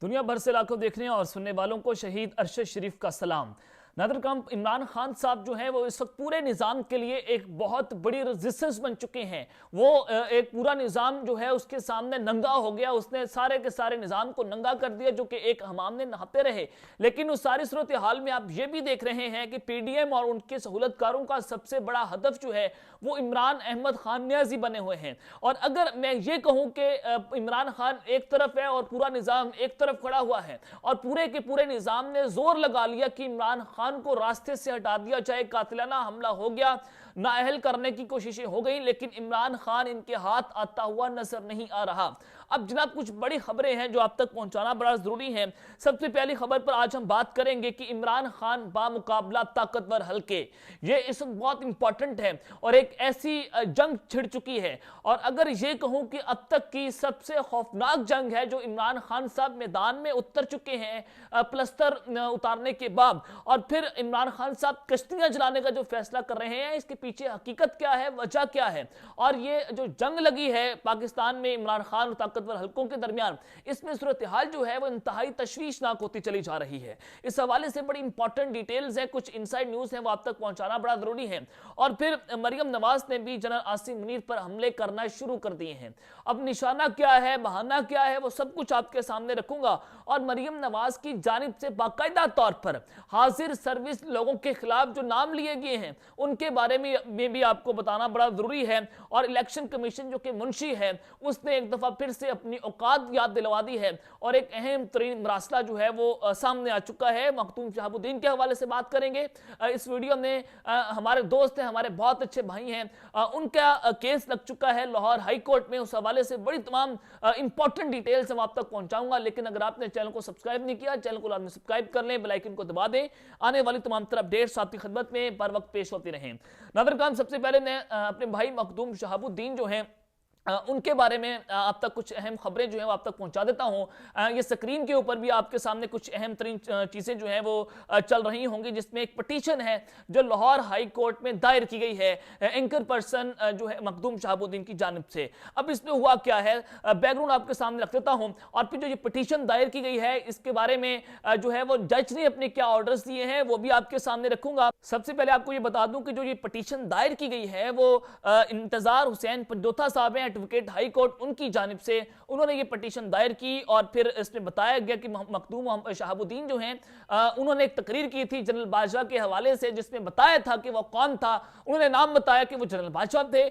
दुनिया भर से लाखों देखने और सुनने वालों को शहीद अरशद शरीफ का सलाम। नादर इमरान खान साहब जो है वो इस वक्त पूरे निज़ाम के लिए एक बहुत बड़ी रेजिस्टेंस बन चुके हैं। वो एक पूरा निज़ाम जो है उसके सामने नंगा हो गया, उसने सारे के सारे निज़ाम को नंगा कर दिया जो कि एक हमाम में नहाते रहे। लेकिन उस सारी सूरत हाल में आप ये भी देख रहे हैं कि पीडीएम और उनके सहूलतकारों का सबसे बड़ा हदफ जो है वो इमरान अहमद खान न्याजी बने हुए हैं। और अगर मैं ये कहूँ कि इमरान खान एक तरफ है और पूरा निज़ाम एक तरफ खड़ा हुआ है और पूरे के पूरे निज़ाम ने जोर लगा लिया कि इमरान खान को रास्ते से हटा दिया जाए, कातिलाना हमला हो गया, नाअहल करने की कोशिशें हो गई, लेकिन इमरान खान इनके हाथ आता हुआ नजर नहीं आ रहा। अब जनाब कुछ बड़ी खबरें हैं जो आप तक पहुंचाना बड़ा जरूरी है। सबसे पहली खबर पर आज हम बात करेंगे कि इमरान खान बामुकाबला ताकतवर हल्के, ये इस वक्त बहुत इंपॉर्टेंट है और एक ऐसी जंग छिड़ चुकी है। और अगर ये कहूं कि अब तक की सबसे खौफनाक जंग है जो इमरान खान साहब मैदान में उतर चुके हैं प्लस्तर उतारने के बाद, और फिर इमरान खान साहब कश्तियां जलाने का जो फैसला कर रहे हैं, इसके पीछे हकीकत क्या है, वजह क्या है। और ये जो जंग लगी है पाकिस्तान में इमरान खान और ताकतवर हल्कों के दरमियान, इसमें सूरत हाल जो है वो इंतहाई तशवीशनाक होती चली जा रही है। इस हवाले से बड़ी इंपॉर्टेंट डिटेल्स है, कुछ इनसाइड न्यूज है, वो आप तक पहुंचाना बड़ा जरूरी है। और फिर मरियम नवाज ने भी जनरल आसिम मुनीर पर हमले करना शुरू कर दिए हैं। अब निशाना क्या है, बहाना क्या है, वो सब कुछ आपके सामने रखूंगा। और मरियम नवाज की जानिब से बाकायदा तौर पर हाजिर सर्विस लोगों के खिलाफ जो नाम लिए गए हैं उनके बारे में भी आपको बताना बड़ा जरूरी है। और इलेक्शन कमीशन जो कि मुंशी है उसने एक दफा फिर से अपनी औकात याद दिलवा दी है और एक अहम तरीन मरासला जो है वो सामने आ चुका है। मखदूम शहाबुद्दीन के हवाले से बात करेंगे इस वीडियो में। हमारे दोस्त हैं, हमारे बहुत अच्छे भाई हैं, उनका केस लग चुका है लाहौर हाई कोर्ट में। उस हवाले से बड़ी तमाम इंपॉर्टेंट डिटेल्स हम आप तक पहुंचाऊंगा। लेकिन अगर आपने चैनल को सब्सक्राइब नहीं किया, चैनल को लाजमी सब्सक्राइब कर लें, बेल आइकन को दबा दें। आने वाली तमाम तरह अपडेट्स आपकी खिदमत में बर वक्त पेश होती रहें। नादर खान, सबसे पहले मैं अपने भाई मखदूम शहाबुद्दीन जो हैं उनके बारे में आप तक कुछ अहम खबरें जो हैं वो आप तक पहुंचा देता हूं। ये स्क्रीन के ऊपर भी आपके सामने कुछ अहम तरीन चीज़ें जो हैं वो चल रही होंगी, जिसमें एक पिटीशन है जो लाहौर हाई कोर्ट में दायर की गई है एंकर पर्सन जो है मखदूम शहाबुद्दीन की जानिब से। अब इसमें हुआ क्या है, बैकग्राउंड आपके सामने रख देता हूँ और फिर जो ये पिटीशन दायर की गई है इसके बारे में जो है वो जज ने अपने क्या ऑर्डर्स दिए हैं वो भी आपके सामने रखूंगा। सबसे पहले आपको ये बता दूं कि जो ये पिटीशन दायर की गई है वो इंतजार हुसैन पंजोथा साहब हैं, एडवोकेट हाई कोर्ट, उनकी जानिब से उन्होंने ये पिटीशन दायर की। और फिर इसमें बताया गया कि मखदूम शहाबुद्दीन जो हैं उन्होंने एक तकरीर की थी जनरल बादशाह के हवाले से, जिसमें बताया था कि वो कौन था। उन्होंने नाम बताया कि वो जनरल बादशाह थे।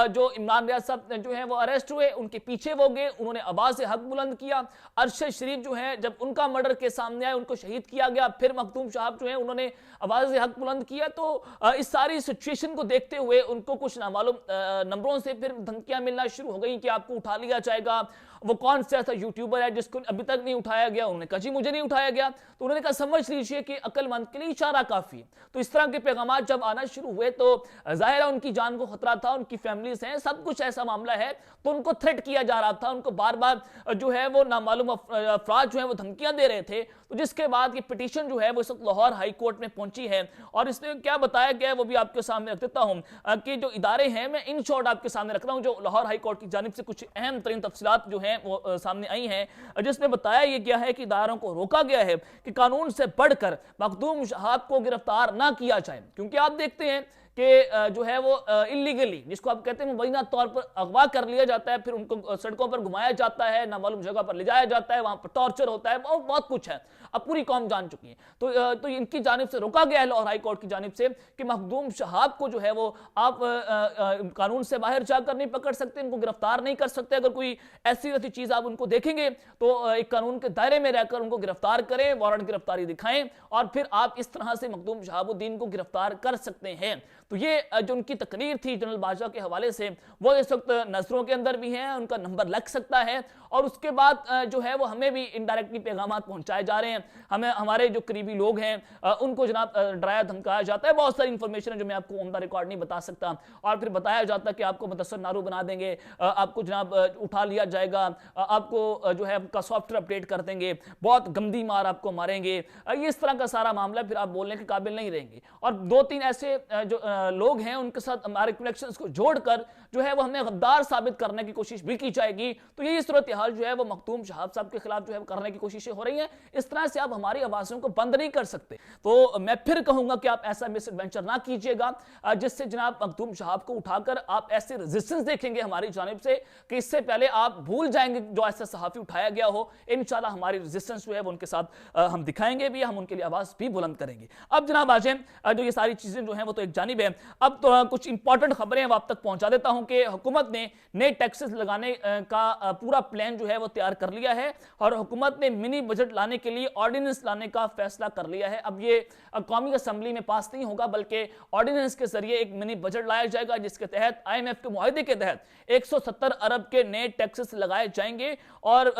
जो इमरान रियाज साहब जो है वो अरेस्ट हुए, उनके पीछे वो गए, उन्होंने आवाज हक बुलंद किया। अरशद शरीफ जो है जब उनका मर्डर के सामने आया, उनको शहीद किया गया, फिर मखदूम साहब जो है उन्होंने आवाज हक बुलंद किया। तो इस सारी सिचुएशन को देखते हुए उनको कुछ नामालूम नंबरों से फिर धमकियां मिलना शुरू हो गई कि आपको उठा लिया जाएगा। वो कौन सा ऐसा यूट्यूबर है जिसको अभी तक नहीं उठाया गया, उन्होंने कहा जी मुझे नहीं उठाया गया। तो उन्होंने कहा समझ लीजिए कि अक्लमंद के लिए इशारा काफी। तो इस तरह के पैगाम जब आना शुरू हुए तो जाहिर है उनकी जान को खतरा था, उनकी फैमिलीज हैं, सब कुछ ऐसा मामला है। तो उनको थ्रेट किया जा रहा था, उनको बार बार जो है वो नामालूम अफराद जो है वो धमकियां दे रहे थे। तो जिसके बाद ये पिटीशन जो है वो इस वक्त लाहौर हाई कोर्ट में पहुंची है। और इसमें क्या बताया गया है वो भी आपके सामने रख देता हूं कि जो इदारे हैं, मैं इन शॉर्ट आपके सामने रख रहा हूं, जो लाहौर हाई कोर्ट की जानिब से कुछ अहम तरीन तफसीलात जो हैं वो सामने आई हैं, जिसमें बताया यह गया है कि इदारों को रोका गया है कि कानून से बढ़कर मखदूम शहाब को गिरफ्तार ना किया जाए। क्योंकि आप देखते हैं कि जो है वो इलीगली, जिसको आप कहते हैं मुबैना तौर पर अगवा कर लिया जाता है, फिर उनको सड़कों पर घुमाया जाता है, नामालूम जगह पर ले जाया जाता है, वहां पर टॉर्चर होता है, बहुत कुछ है, अब पूरी कौम जान चुकी है। तो इनकी जानिब से रोका गया है लाहौर हाई कोर्ट की जानिब से कि मखदूम शहाब को जो है वो आप कानून से बाहर जाकर नहीं पकड़ सकते, इनको गिरफ्तार नहीं कर सकते। अगर कोई ऐसी वैसी चीज आप उनको देखेंगे तो एक कानून के दायरे में रहकर उनको गिरफ्तार करें, वारंट गिरफ्तारी दिखाएं और फिर आप इस तरह से मखदूम शहाबुद्दीन को गिरफ्तार कर सकते हैं। तो ये जो उनकी तकरीर थी जनरल बादशाह के हवाले से वो इस वक्त नजरों के अंदर भी है, उनका नंबर लग सकता है। और उसके बाद जो है वो हमें भी इनडायरेक्टली पैगाम पहुंचाए जा रहे हैं। हमें हमारे जो करीबी लोग हैं उनको जनाब डराया धमकाया जाता है। बहुत सारी इंफॉर्मेशन है जो मैं आपको ऑन द रिकॉर्ड नहीं बता सकता। और फिर बताया जाता है कि आपको मुदस्सर नारू बना देंगे, आपको जनाब उठा लिया जाएगा, आपको जो है आपका सॉफ्टवेयर अपडेट कर देंगे, बहुत गंदी मार आपको मारेंगे। ये इस तरह का सारा मामला, फिर आप बोलने के काबिल नहीं रहेंगे। और दो तीन ऐसे जो लोग हैं उनके साथ हमारे कनेक्शंस को जोड़कर जो है वो हमें गद्दार साबित करने की कोशिश भी की जाएगी। तो यही सूरत हाल जो है वो मखदूम शहाब साहब के खिलाफ जो है करने की कोशिशें हो रही हैं। इस तरह से आप हमारी आवाज़ों को बंद नहीं कर सकते। तो मैं फिर कहूंगा कि आप ऐसा मिस एडवेंचर ना कीजिएगा जिससे जनाब मखदूम शहाब को उठाकर आप ऐसे रेजिस्टेंस देखेंगे हमारी जानिब से कि इससे पहले आप भूल जाएंगे जो ऐसा सहाफी उठाया गया हो। इंशाल्लाह हमारी रेजिस्टेंस जो है वो उनके साथ हम दिखाएंगे भी, हम उनके लिए आवाज़ भी बुलंद करेंगे। अब जनाब आ जाए जो ये सारी चीज़ें जो हैं वो तो एक जानिब है, अब तो कुछ इंपॉर्टेंट खबरें अब आप तक पहुंचा देता हूं कि हुकूमत ने नए टैक्सेस लगाने का पूरा प्लान जो है वो तैयार कर लिया है और हुकूमत ने मिनी बजट लाने के लिए ऑर्डिनेंस लाने का फैसला कर लिया है। अब ये कौमी असेंबली में पास नहीं होगा बल्कि ऑर्डिनेंस के जरिए एक मिनी बजट लाया जाएगा जिसके तहत IMF के मुआहदे के तहत 170 अरब के नए टैक्सेस लगाए जाएंगे और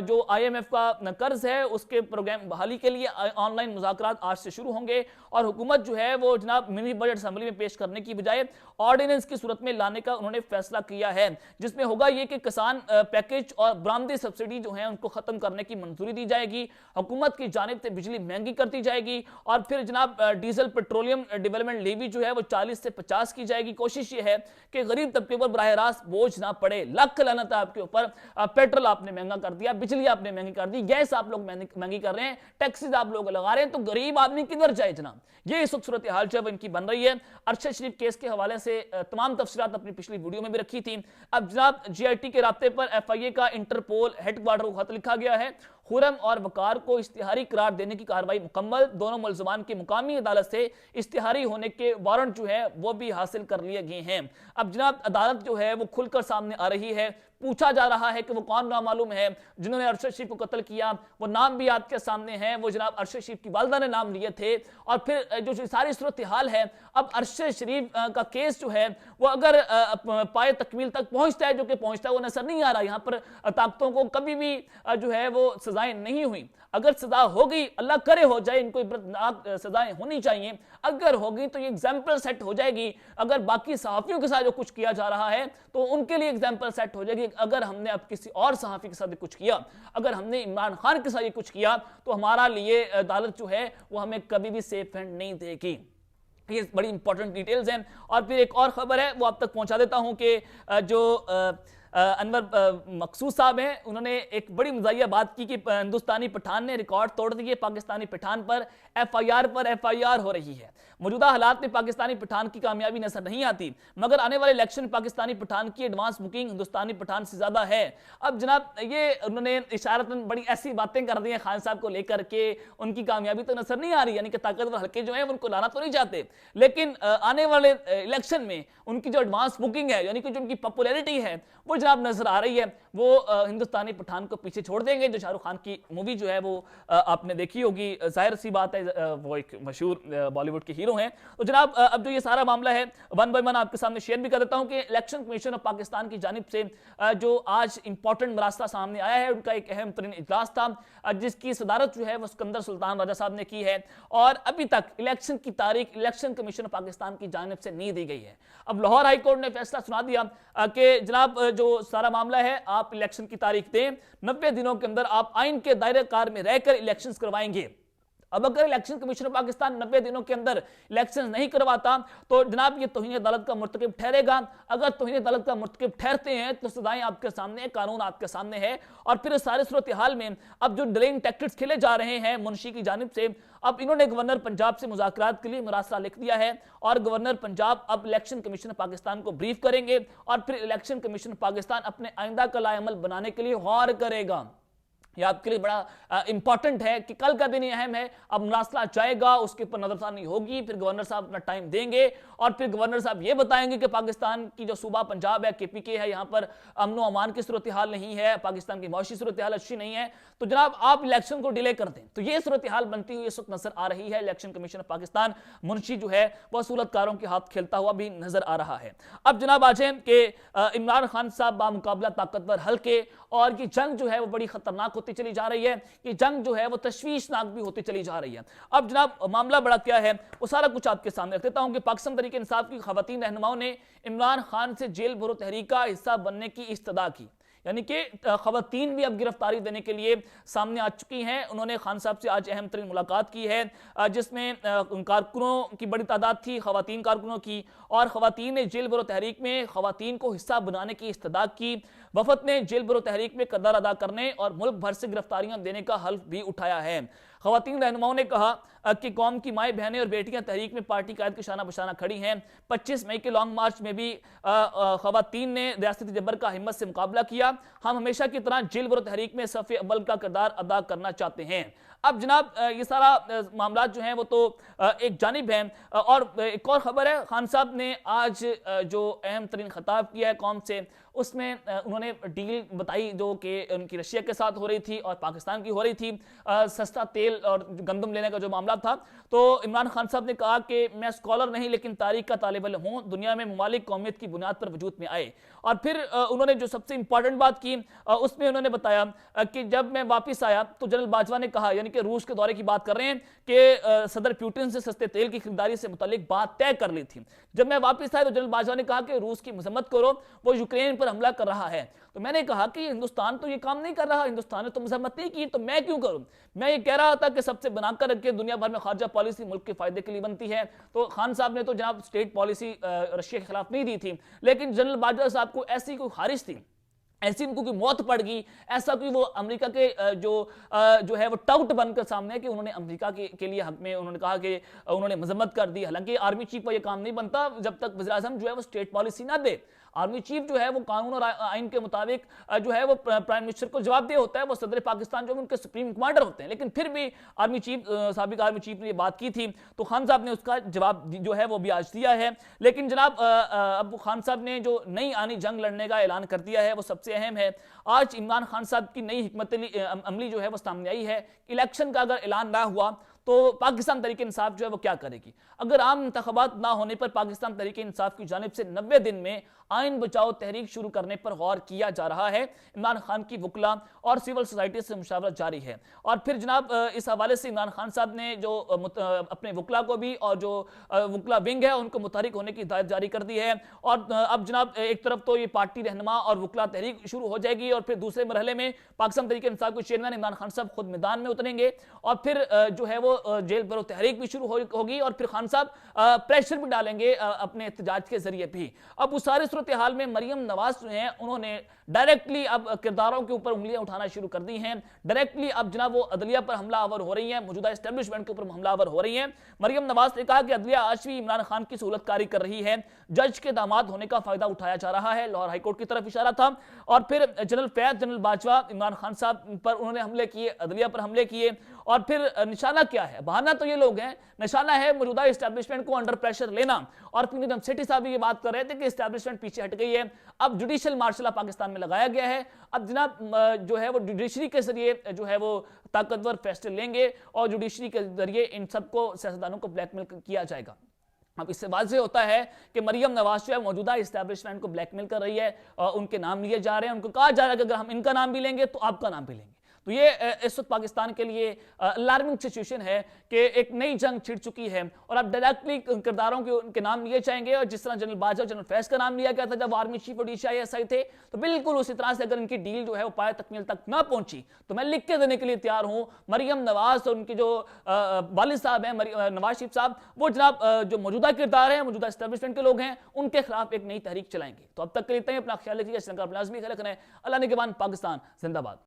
जो IMF का कर्ज है उसके प्रोग्राम बहाली के लिए ऑनलाइन मुज़ाकरात आज से शुरू होंगे और हुकूमत जो है वो जनाब मिनी बजट असेंबली में पेश करने की बजाय ऑर्डिनेंस की सूरत में लाने का उन्होंने फैसला किया है, जिसमें होगा ये कि किसान पैकेज और बरामदी सब्सिडी जो है उनको खत्म करने की मंजूरी दी जाएगी। हुकूमत की जानिब से बिजली महंगी कर दी जाएगी और फिर जनाब डीजल पेट्रोलियम डेवलपमेंट लेवी जो है वो 40 से 50 की जाएगी। कोशिश ये है कि गरीब तबके पर बराह रास्त बोझ ना पड़े। लाख लानत है आपके ऊपर, पेट्रोल आपने महंगा कर दिया, बिजली आपने महंगी कर दी, गैस आप लोग महंगी कर रहे हैं, टैक्सेस आप लोग लगा रहे हैं, तो गरीब आदमी किधर जाए जनाब। ये इस वक्त सूरत हाल जब इनकी बन रही है। अरशद शरीफ केस के हवाले से तमाम तफसीलात अपनी पिछली वीडियो में भी रखी थी। अब जनाब GIT के रास्ते पर FIA का इंटरपोल हेडक्वार्टर को खत लिखा गया है। खुरम और वकार को इश्तिहारी करार देने की कार्रवाई मुकम्मल, दोनों मुल्ज़मान की मुकामी अदालत से इश्तिहारी होने के वारंट जो है वो भी हासिल कर लिए गए हैं। अब जनाब अदालत जो है वो खुलकर सामने आ रही है। पूछा जा रहा है कि वो कौन नामालूम है जिन्होंने अरशद शरीफ को कत्ल किया। वो नाम भी आपके सामने है, वो जनाब अरशद शरीफ की वालिदा ने नाम लिए थे। और फिर जो सारी सूरत हाल है, अब अरशद शरीफ का केस जो है वो अगर पाए तकमील तक पहुंचता है, जो कि पहुंचता है वो नजर नहीं आ रहा। यहाँ पर ताकतों को कभी भी जो है वो सजाएं नहीं हुई। अगर सजा हो गई, अल्लाह करे हो जाए, इनको इबरतनाक सजाएं होनी चाहिए। अगर होगी तो ये एग्जाम्पल सेट हो जाएगी। अगर बाकी सहाफियों के साथ जो कुछ किया जा रहा है तो उनके लिए एग्जाम्पल सेट हो जाएगी। अगर हमने अब किसी और सहाफी के साथ कुछ किया, अगर हमने इमरान खान के साथ कुछ किया, तो हमारा लिए अदालत जो है वो हमें कभी भी सेफ हैंड नहीं देगी। ये बड़ी इंपॉर्टेंट डिटेल्स हैं। और फिर एक और खबर है वो आप तक पहुंचा देता हूं कि जो अनवर मकसूद साहब हैं, उन्होंने एक बड़ी मज़ाहिया बात की कि हिंदुस्तानी पठान ने रिकॉर्ड तोड़ दिए। पाकिस्तानी पठान पर FIR हो रही है। मौजूदा हालात में पाकिस्तानी पठान की कामयाबी नजर नहीं आती, मगर आने वाले इलेक्शन में पाकिस्तानी पठान की एडवांस बुकिंग हिंदुस्तानी पठान से ज्यादा है। अब जनाब ये उन्होंने इशारतन बड़ी ऐसी बातें कर दी हैं खान साहब को लेकर के, उनकी कामयाबी तो नजर नहीं आ रही, यानी कि ताकतवर हल्के जो है उनको लाना तो नहीं चाहते, लेकिन आने वाले इलेक्शन में उनकी जो एडवांस बुकिंग है, यानी कि जो उनकी पॉपुलैरिटी है वो जनाब नजर आ रही है। वो हिंदुस्तानी पठान को पीछे छोड़ देंगे। जो शाहरुख खान की मूवी जो है वो आपने देखी होगी, जाहिर सी बात है वो एक मशहूर बॉलीवुड के हीरो हैं। तो जनाब अब जो ये सारा मामला है वन बाय वन आपके सामने शेयर भी कर देता हूं कि इलेक्शन कमीशन ऑफ पाकिस्तान की जानिब से जो आज इंपॉर्टेंट मरासला सामने आया है, उनका एक अहम तरीन इजलास था जिसकी सदारत जो है वो सिकंदर सुल्तान राजा साहब ने की है। और अभी तक इलेक्शन की तारीख इलेक्शन कमीशन ऑफ पाकिस्तान की जानिब से नहीं दी गई है। अब लाहौर हाई कोर्ट ने फैसला सुना दिया कि जनाब जो सारा मामला है आप इलेक्शन की तारीख दें, 90 दिनों के अंदर आप आइन के दायरे कार में रहकर इलेक्शन करवाएंगे। अब अगर इलेक्शन कमीशन ऑफ पाकिस्तान 90 दिनों के अंदर इलेक्शन नहीं करवाता तो जनाब ये तौहीन अदालत का मुर्तकिब ठहरेगा। अगर तौहीन अदालत का मुर्तकिब ठहरते हैं तो सजाएं आपके सामने है, कानून आपके सामने है। और फिर सारे सूरत हाल में अब जो डिलेइंग टैक्टिक्स खेले जा रहे हैं मुंशी की जानिब से, अब इन्होंने गवर्नर पंजाब से मुज़ाकरात के लिए मुरासला लिख दिया है और गवर्नर पंजाब अब इलेक्शन कमीशन ऑफ पाकिस्तान को ब्रीफ करेंगे और फिर इलेक्शन कमीशन ऑफ पाकिस्तान अपने आइंदा का लाएअमल बनाने के लिए गौर करेगा। ये आपके लिए बड़ा इंपॉर्टेंट है कि कल का दिन अहम है। अब मुरासला जाएगा, उसके ऊपर नजरसानी होगी, फिर गवर्नर साहब अपना टाइम देंगे और फिर गवर्नर साहब ये बताएंगे कि पाकिस्तान की जो सूबा पंजाब है, KPK है, यहाँ पर अमन अमान की सूरत हाल नहीं है, पाकिस्तान की मौशी सूरत हाल अच्छी नहीं है, तो जनाब आप इलेक्शन को डिले कर दें। तो ये सूरत हाल बनती हुई इस वक्त नजर आ रही है। Election commission of Pakistan Munshi जो है वह सूरतकारों के हाथ खेलता हुआ भी नजर आ रहा है। अब जनाब आ जाए कि इमरान खान साहब बामुकाबला ताकतवर हल्के और ये जंग जो है वो बड़ी खतरनाक होती चली जा रही है, कि जंग जो है वो तशवीशनाक भी होती चली जा रही है। अब जनाब मामला बड़ा क्या है वो सारा कुछ आपके सामने रख देता हूं कि पाकिस्तान तहरीक इंसाफ की खवातीन रहनुमाओं ने इमरान खान से जेल भरो तहरीक का हिस्सा बनने की इस्तदा की, यानी कि खवातीन भी अब गिरफ्तारी देने के लिए सामने आ चुकी हैं। उन्होंने खान साहब से आज अहम तरीन मुलाकात की है जिसमें कारकुनों की बड़ी तादाद थी, खवातीन कारकुनों की, और खवातीन ने जेल भरो तहरीक में खवातीन को हिस्सा बनाने की इस्तदा की। वफद ने जेल भरो तहरीक में किरदार अदा करने और मुल्क भर से गिरफ्तारियां देने का हल्फ भी उठाया है। खवातीन रहनुमाओं ने कहा कि कौम की माएँ बहनें और बेटियां तहरीक में पार्टी कायद के शाना बशाना खड़ी हैं। 25 मई के लॉन्ग मार्च में भी खवातीन ने रियासती जबर का हिम्मत से मुकाबला किया। हम हमेशा की तरह जेल भरो तहरीक में सफ़े अव्वल का किरदार अदा करना चाहते हैं। अब जनाब ये सारा मामला जो है वो तो एक जानिब है, और एक और खबर है, खान साहब ने आज जो अहम तरीन खिताब किया है कौम से, उसमें उन्होंने डील बताई जो कि उनकी रशिया के साथ हो रही थी और पाकिस्तान की हो रही थी, सस्ता तेल और गंदम लेने का जो मामला था। तो इमरान खान साहब ने कहा कि मैं स्कॉलर नहीं लेकिन तारीख का तालिब इल्म हूँ, दुनिया में ममालिक कौमियत की बुनियाद पर वजूद में आए। और फिर उन्होंने जो सबसे इंपॉर्टेंट बात की उसमें उन्होंने बताया कि जब मैं वापस आया तो जनरल बाजवा ने कहा, यानी कि रूस के दौरे की बात कर रहे हैं, कि सदर पुतिन से सस्ते तेल की खरीदारी से मुतालिक बात तय कर ली थी। जब मैं वापस आया तो जनरल बाजवा ने कहा कि रूस की मजम्मत करो, वो यूक्रेन पर हमला कर रहा है। तो मैंने कहा कि हिंदुस्तान तो ये काम नहीं कर रहा, हिंदुस्तान ने तो मजम्मत नहीं की, तो मैं क्यों करूं? मैं ये कह रहा था कि सबसे बनाकर रख के दुनिया भर में खारजा पॉलिसी मुल्क के फायदे के लिए बनती है। तो खान साहब ने तो जनाब स्टेट पॉलिसी रशिया के खिलाफ नहीं दी थी, लेकिन जनरल बाजवा साहब को ऐसी कोई खारिश थी, ऐसी उनको की मौत पड़ गई, ऐसा कि वो अमेरिका के जो है वो टाउट बनकर सामने है कि उन्होंने अमेरिका के लिए हक में उन्होंने कहा कि उन्होंने मजम्मत कर दी। हालांकि आर्मी चीफ का ये काम नहीं बनता जब तक वज़ीर आज़म जो है वो स्टेट पॉलिसी ना दे। आर्मी चीफ जो है वो कानून और आइन के मुताबिक जो है वो प्राइम मिनिस्टर को जवाबदेह होता है, वो सदर पाकिस्तान जो उनके सुप्रीम कमांडर होते हैं। लेकिन फिर भी आर्मी चीफ साबिक आर्मी चीफ ने ये बात की थी, तो खान साहब ने उसका जवाब जो है वो भी आज दिया है। लेकिन जनाब अब खान साहब ने जो नई आनी जंग लड़ने का ऐलान कर दिया है वो सबसे अहम है। आज इमरान खान साहब की नई हिकमत अमली जो है वो सामने आई है। इलेक्शन का अगर ऐलान ना हुआ तो पाकिस्तान तहरीक इंसाफ जो है वो क्या करेगी? अगर आम इंतखाबात ना होने पर पाकिस्तान तहरीक इंसाफ की जानिब से 90 दिन में आइन बचाओ तहरीक शुरू करने पर गौर किया जा रहा है। इमरान खान की वकला और सिविल सोसाइटी से मुशावरत जारी है। और फिर जनाब इस हवाले से इमरान खान साहब ने जो अपने वकला को भी और जो वकला विंग है उनको मुतहरिक होने की हिदायत जारी कर दी है। और अब जनाब एक तरफ तो ये पार्टी रहनुमा और वकला तहरीक शुरू हो जाएगी, और फिर दूसरे मरहले में पाकिस्तान तहरीक इंसाफ के चेयरमैन इमरान खान साहब खुद मैदान में उतरेंगे, और फिर जो है वो जेल भरो तहरीक भी शुरू होगी, और फिर खान साहब प्रेशर भी डालेंगे अपने एहतजाज के जरिए भी। अब उस सारी सूरत हाल में मरियम नवाज जो हैं उन्होंने डायरेक्टली अब किरदारों के ऊपर उंगलियां उठाना शुरू कर दी हैं। डायरेक्टली अब जनाब वो अदलिया पर हमलावर हो रही हैं, मौजूदा एस्टेब्लिशमेंट के ऊपर हमलावर हो रही हैं। मरियम नवाज ने कहा कि अदलिया आज भी इमरान खान की सहूलतकारी कर रही है, जज के दामाद होने का फायदा उठाया जा रहा है। लाहौर हाईकोर्ट की तरफ इशारा था। और फिर जनरल फैज, जनरल बाजवा, इमरान खान साहब पर उन्होंने हमले किए, अदलिया पर हमले किए, और फिर निशाना क्या है? बहाना तो ये लोग हैं, निशाना है मौजूदा एस्टेब्लिशमेंट को अंडर प्रेशर लेना। और फिर सेठी साहब ये बात कर रहे थे कि एस्टेब्लिशमेंट पीछे हट गई है, अब जुडिशियल मार्शल पाकिस्तान में लगाया गया है। अब जनाब जो है वो जुडिशरी के जरिए जो है वो ताकतवर फैसले लेंगे, और जुडिशरी के जरिए इन सबको सियासतदानों को ब्लैकमेल किया जाएगा। अब इससे वाज़ेह होता है कि मरियम नवाज जो है मौजूदा इस्टेब्लिशमेंट को ब्लैकमेल कर रही है, उनके नाम लिए जा रहे हैं, उनको कहा जा रहा है कि अगर हम इनका नाम भी लेंगे तो आपका नाम भी लेंगे। तो ये इस वक्त पाकिस्तान के लिए अलार्मिंग सिचुएशन है कि एक नई जंग छिड़ चुकी है, और अब डायरेक्टली किरदारों के उनके नाम लिए जाएंगे। और जिस तरह जनरल बाजवा, जनरल फैज का नाम लिया गया था जब आर्मी चीफ और DCI थे, तो बिल्कुल उसी तरह से अगर इनकी डील जो है वो पाए तकमील तक ना पहुंची तो मैं लिख के देने के लिए तैयार हूं, मरियम नवाज और उनके जो वालिद साहब हैं नवाज शरीफ साहब, वो जनाब जो मौजूदा किरदार हैं, मौजूदा एस्टेब्लिशमेंट के लोग हैं, उनके खिलाफ एक नई तहरीक चलाएंगे। तो अब तक के लिए अपना ख्याल रखिए, अपना लाजमी ख्याल रखना है। अल्लाह ने के बाद पाकिस्तान जिंदाबाद।